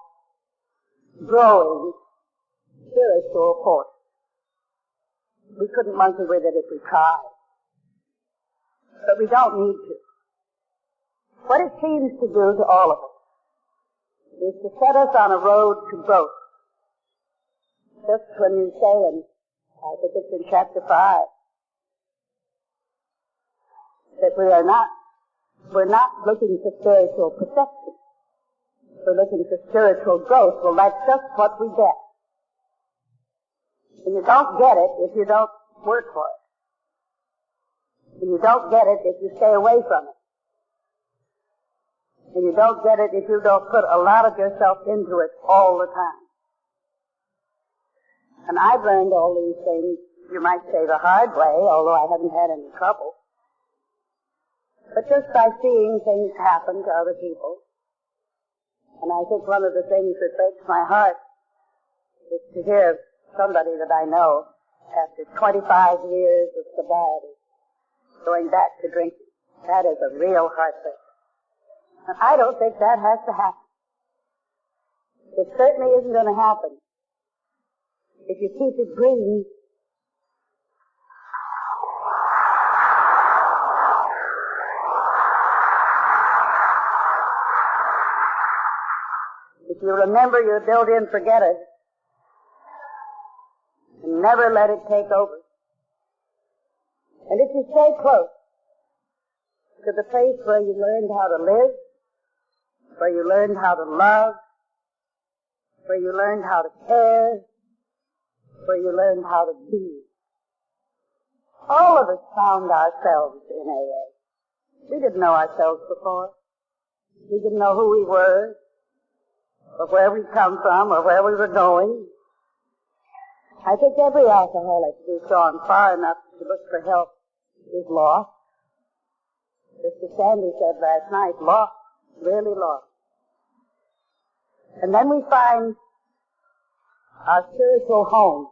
growing, spiritual force. We couldn't monkey with it if we tried. But we don't need to. What it seems to do to all of us is to set us on a road to growth. Just when you say, and I think it's in chapter 5, that we're not looking for spiritual perfection. We're looking for spiritual growth. Well, that's just what we get. And you don't get it if you don't work for it. And you don't get it if you stay away from it. And you don't get it if you don't put a lot of yourself into it all the time. And I've learned all these things, you might say the hard way, although I haven't had any trouble. But just by seeing things happen to other people. And I think one of the things that breaks my heart is to hear somebody that I know, after 25 years of sobriety, going back to drinking. That is a real heartbreak. And I don't think that has to happen. It certainly isn't going to happen if you keep it green. If you remember your built-in forgetters and never let it take over. And if you stay close to the place where you learned how to live, where you learned how to love, where you learned how to care, where you learned how to be. All of us found ourselves in AA. We didn't know ourselves before. We didn't know who we were, or where we'd come from, or where we were going. I think every alcoholic who's gone far enough to look for help is lost. Just as Sandy said last night, lost, really lost. And then we find our spiritual home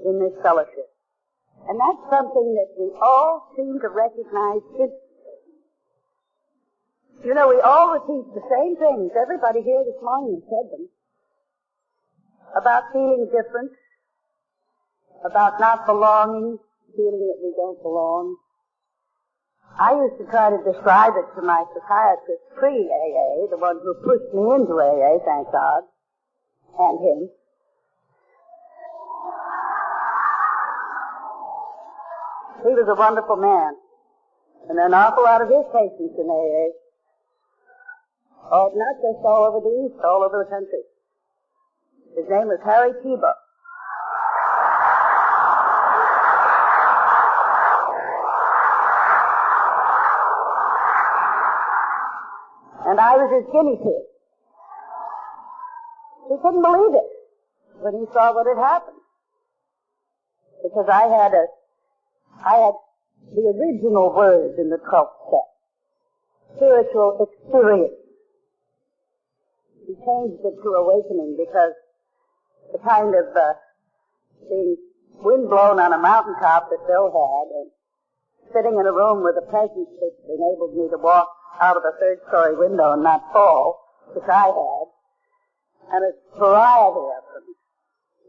in this fellowship. And that's something that we all seem to recognize instantly. You know, we all repeat the same things. Everybody here this morning has said them. About feeling different, about not belonging, feeling that we don't belong. I used to try to describe it to my psychiatrist pre-AA, the one who pushed me into AA, thank God, and him. He was a wonderful man, and there are an awful lot of his patients in AA. Oh, not just all over the East, all over the country. His name was Harry Tebow. And I was his guinea pig. He couldn't believe it when he saw what had happened. Because I had the original words in the 12th step. Spiritual experience. He changed it to awakening because the kind of being windblown on a mountaintop that Bill had and sitting in a room with a presence that enabled me to walk out of a third-story window and not fall, which I had, and a variety of them.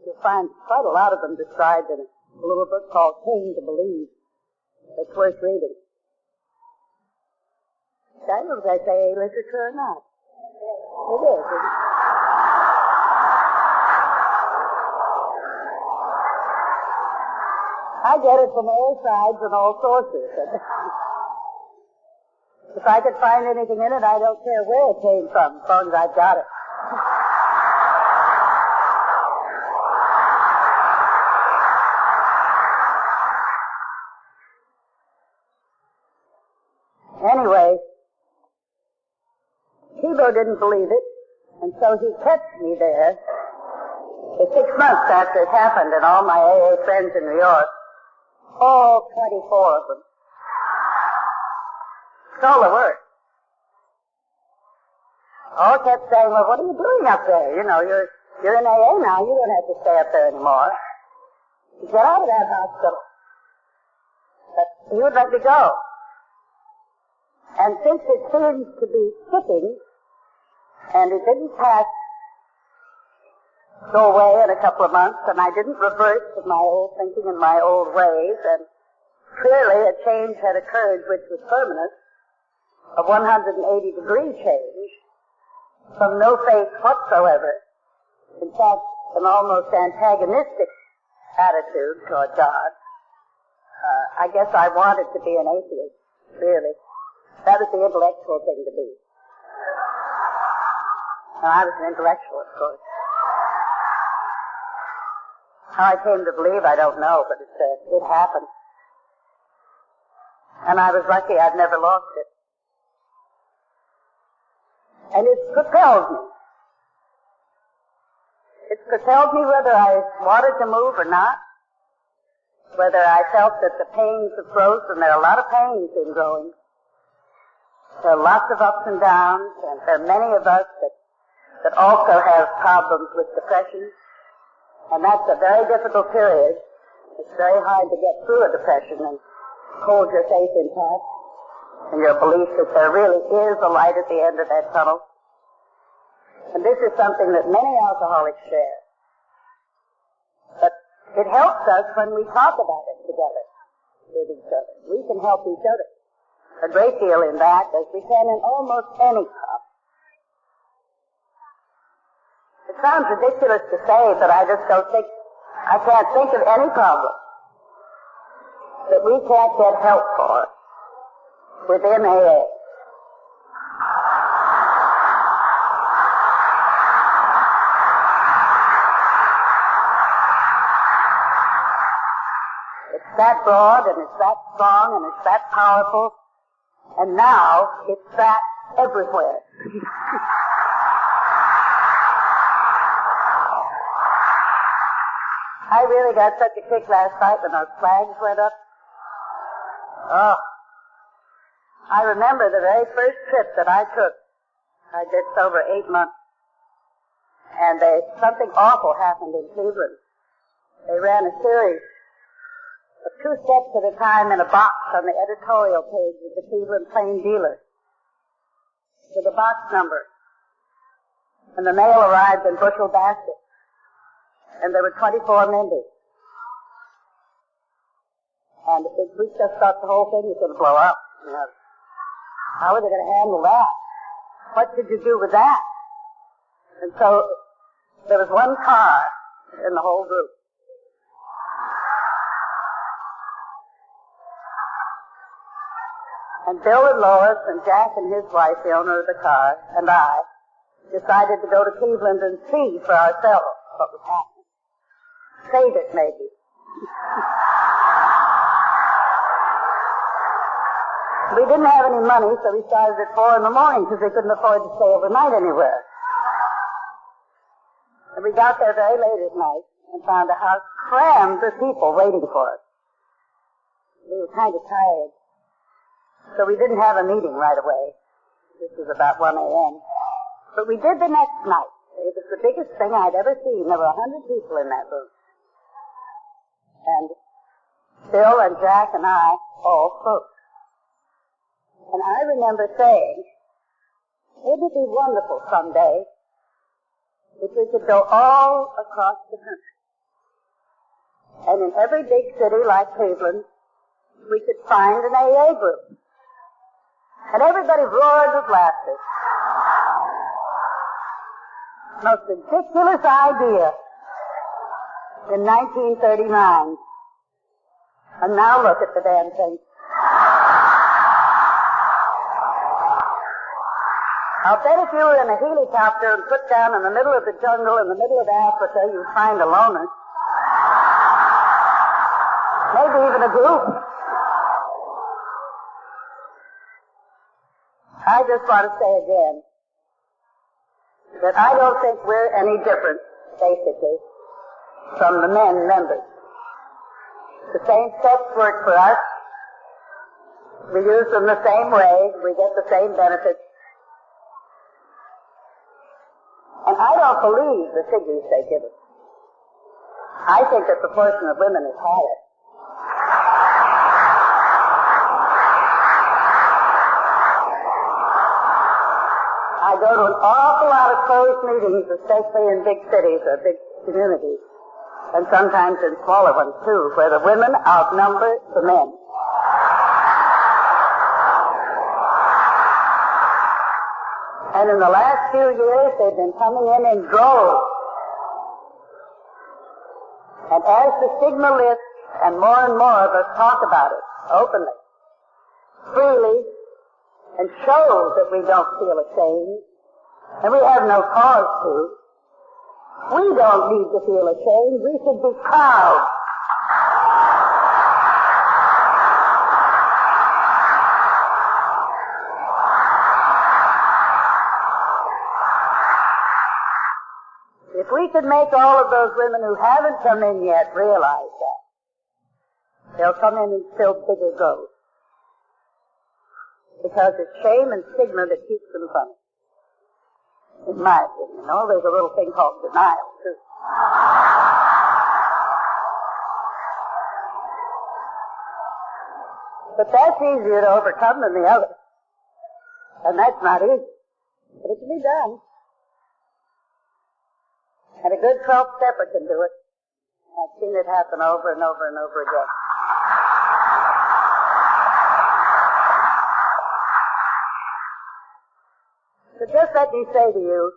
You'll find quite a lot of them described in a little book called Came to Believe. It's worth reading. I don't know if that's AA literature or not. It is. I get it from all sides and all sources. If I could find anything in it, I don't care where it came from, as long as I've got it. Anyway, Tebow didn't believe it, and so so he kept me there for 6 months after it happened, and all my AA friends in New York, all 24 of them, stole the word. All kept saying, well, what are you doing up there? You know, you're in AA now. You don't have to stay up there anymore. Get out of that hospital. But he would let me go. And since it seemed to be sticking, and it didn't go away in a couple of months, and I didn't revert to my old thinking and my old ways, and clearly a change had occurred which was permanent, a 180-degree change, from no faith whatsoever, in fact, an almost antagonistic attitude toward God. I guess I wanted to be an atheist, really. That was the intellectual thing to be. And I was an intellectual, of course. How I came to believe, I don't know, but it happened. And I was lucky I've never lost it. And it's propelled me. It's propelled me whether I wanted to move or not, whether I felt that the pains of growth, and there are a lot of pains in growing. There are lots of ups and downs, and there are many of us that also have problems with depression, and that's a very difficult period. It's very hard to get through a depression and hold your faith intact and your belief that there really is a light at the end of that tunnel. And this is something that many alcoholics share. But it helps us when we talk about it together with each other. We can help each other a great deal in that, as we can in almost any problem. It sounds ridiculous to say, but I can't think of any problem that we can't get help for within AA. It's that broad, and it's that strong, and it's that powerful, and now it's that everywhere. I really got such a kick last night when those flags went up. Oh. I remember the very first trip that I took. I did sober 8 months. And something awful happened in Cleveland. They ran a series of 2 steps at a time in a box on the editorial page of the Cleveland Plain Dealer with a box number. And the mail arrived in bushel baskets. And there were 24 members. And we just thought the whole thing was going to blow up. You know. How are they going to handle that? What did you do with that? And so there was one car in the whole group. And Bill and Lois and Jack and his wife, the owner of the car, and I decided to go to Cleveland and see for ourselves what was happening. Save it, maybe. We didn't have any money, so we started at 4 in the morning because we couldn't afford to stay overnight anywhere. And we got there very late at night and found a house crammed with people waiting for us. We were kind of tired, so we didn't have a meeting right away. This was about 1 a.m. But we did the next night. It was the biggest thing I'd ever seen. There were 100 people in that room. And Bill and Jack and I all spoke. And I remember saying, wouldn't it be wonderful someday if we could go all across the country, and in every big city like Cleveland, we could find an AA group. And everybody roared with laughter. Most ridiculous idea in 1939. And now look at the damn thing. I'll bet if you were in a helicopter and put down in the middle of the jungle in the middle of Africa, you'd find a loner. Maybe even a group. I just want to say again that I don't think we're any different, basically, from the men members. The same steps work for us. We use them the same way. We get the same benefits. And I don't believe the figures they give us. I think the proportion of women is higher. I go to an awful lot of closed meetings, especially in big cities or big communities, and sometimes in smaller ones too, where the women outnumber the men. And in the last few years, they've been coming in droves. And as the stigma lifts, and more of us talk about it openly, freely, and show that we don't feel ashamed, and we have no cause to, we don't need to feel ashamed. We should be proud. If we could make all of those women who haven't come in yet realize that, they'll come in and fill bigger goals. Because it's shame and stigma that keeps them from it. In my opinion, you know, there's a little thing called denial, too. But that's easier to overcome than the other. And that's not easy. But it can be done. And a good 12-stepper can do it. I've seen it happen over and over and over again. So just let me say to you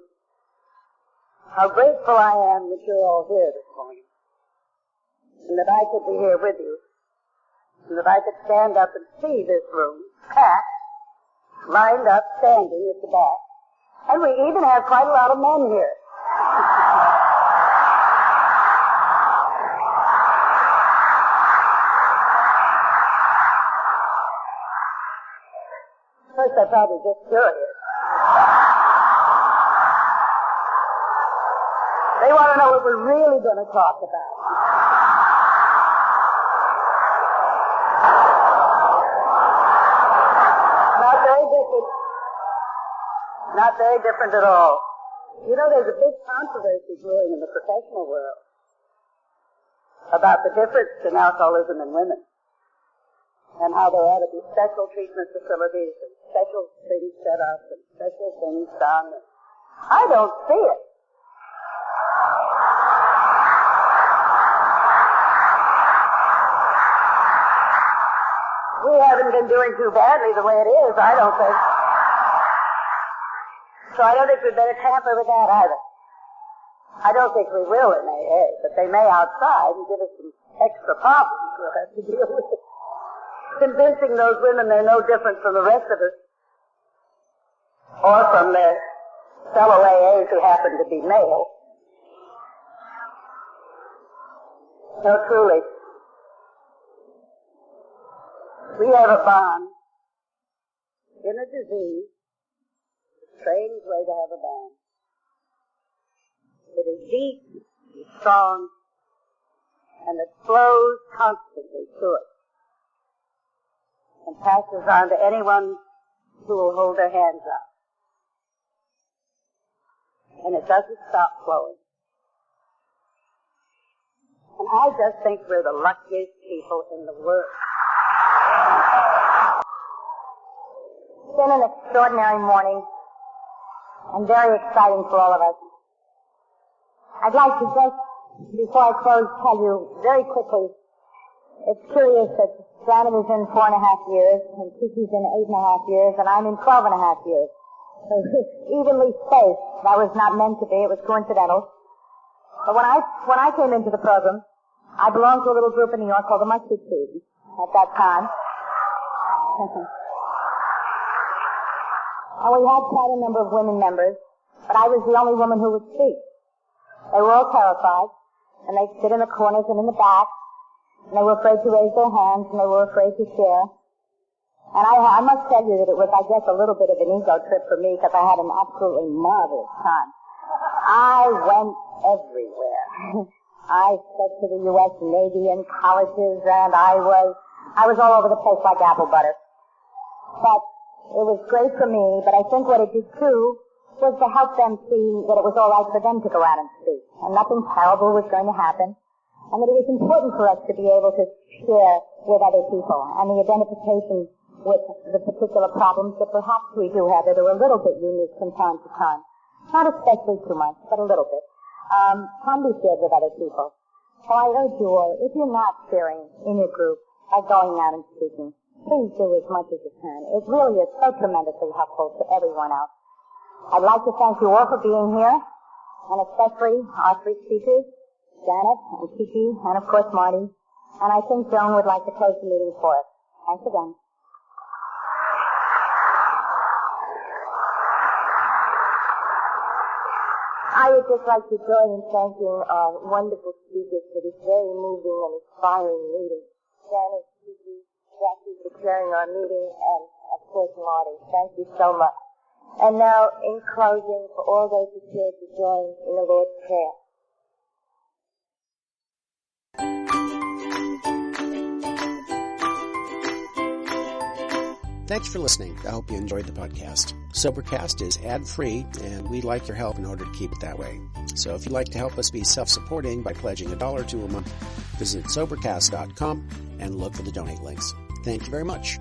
how grateful I am that you're all here this morning. And that I could be here with you. And that I could stand up and see this room packed, lined up, standing at the back. And we even have quite a lot of men here. First, they're probably just curious. They want to know what we're really going to talk about. Not very different at all. You know, there's a big controversy brewing in the professional world about the difference in alcoholism in women and how there ought to be special treatment facilities and special things set up and special things done. I don't see it. We haven't been doing too badly the way it is, I don't think. So I don't think we'd better tamper with that either. I don't think we will in AA, but they may outside and give us some extra problems we'll have to deal with. Convincing those women they're no different from the rest of us, or from their fellow AAs who happen to be male. No, truly. We have a bond in a disease, a strange way to have a bond. It is deep, it's strong, and it flows constantly to us and passes on to anyone who will hold their hands up. And it doesn't stop flowing. And I just think we're the luckiest people in the world. It's been an extraordinary morning and very exciting for all of us. I'd like to just, before I close, tell you very quickly, it's curious that Janet is in 4.5 years, and Kiki's in 8.5 years, and I'm in 12.5 years. So evenly spaced. That was not meant to be. It was coincidental. But when I came into the program, I belonged to a little group in New York called the Mustard Seed at that time. And we had quite a number of women members, but I was the only woman who would speak. They were all terrified, and they'd sit in the corners and in the back, and they were afraid to raise their hands, and they were afraid to share. And I must tell you that it was, I guess, a little bit of an ego trip for me, because I had an absolutely marvelous time. I went everywhere. I spoke to the U.S. Navy and colleges, and I was all over the place like apple butter. But it was great for me, but I think what it did too was to help them see that it was all right for them to go out and speak, and nothing terrible was going to happen, and that it was important for us to be able to share with other people, and the identification with the particular problems that perhaps we do have that are a little bit unique from time to time. Not especially too much, but a little bit. Can be shared with other people. So I urge you all, if you're not sharing in your group by going out and speaking, please do as much as you can. It really is so tremendously helpful to everyone else. I'd like to thank you all for being here, and especially our three speakers, Janet and Kiki, and of course Marty. And I think Joan would like to close the meeting for us. Thanks again. I would just like to join in thanking our wonderful speakers for this very moving and inspiring meeting. Janet, Kiki, Jackie for chairing our meeting, and of course Marty. Thank you so much. And now, in closing, for all those who care to join in the Lord's Prayer. Thanks for listening. I hope you enjoyed the podcast. Sobercast is ad-free, and we'd like your help in order to keep it that way. So if you'd like to help us be self-supporting by pledging $1 or $2 a month, visit Sobercast.com and look for the donate links. Thank you very much.